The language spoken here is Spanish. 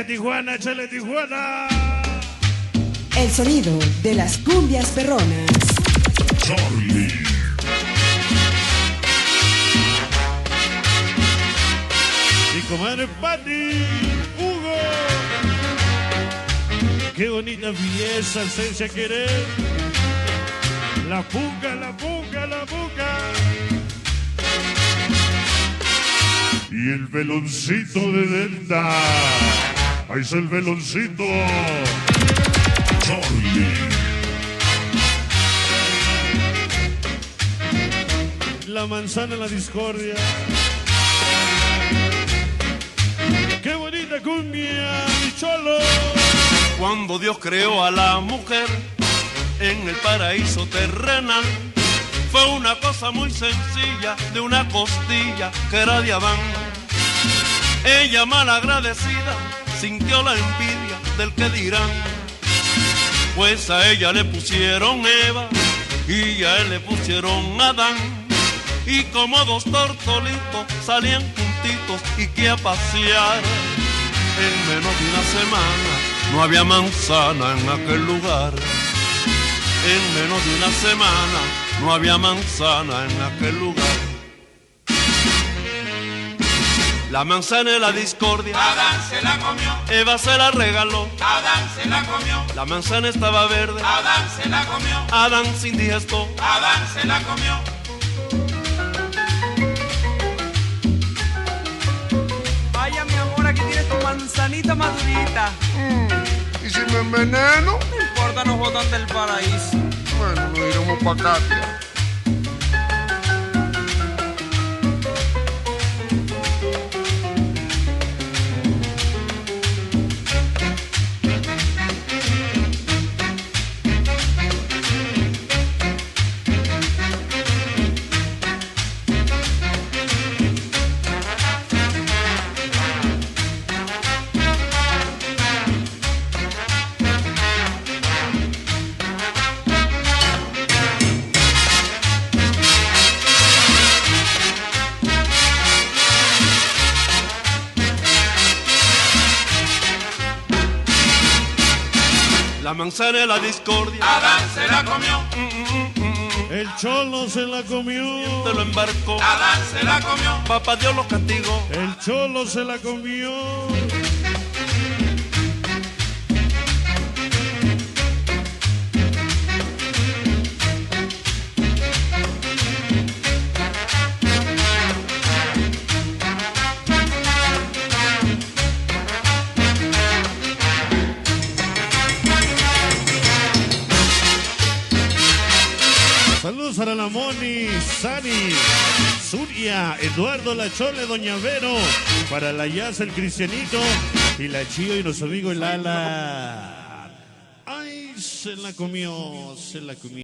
Échale Tijuana, échale Tijuana. El sonido de las cumbias perronas. Charlie. Y comadre Pati, Hugo. Qué bonita fiesta, esencia querer. La puca, la puca, la puca. Y el veloncito de Delta. Ahí está el veloncito. Charlie. La manzana en la discordia. Qué bonita cumbia, mi cholo. Cuando Dios creó a la mujer en el paraíso terrenal, fue una cosa muy sencilla, de una costilla que era de Adán. Ella malagradecida sintió la envidia del que dirán, pues a ella le pusieron Eva y a él le pusieron Adán. Y como dos tortolitos salían juntitos y que a pasear, en menos de una semana no había manzana en aquel lugar. En menos de una semana no había manzana en aquel lugar. La manzana de la discordia, Adán se la comió, Eva se la regaló. Adán se la comió, La manzana estaba verde, Adán se la comió, Adán se indigestó. Adán se la comió. Vaya mi amor, aquí tienes tu manzanita madurita. ¿Y si me enveneno? No importa, nos botan del paraíso. Bueno, nos iremos para acá. La manzana de la discordia, Adán se la comió, El cholo se la comió. te lo embarcó. Adán se la comió, Papá Dios lo castigó. El cholo se la comió. Saludos para la Moni, Sani, Zuria, Eduardo, la Chole, Doña Vero, para la Yaz, el Cristianito, y la Chío y nuestro amigo el Ala. Ay, se la comió, se la comió.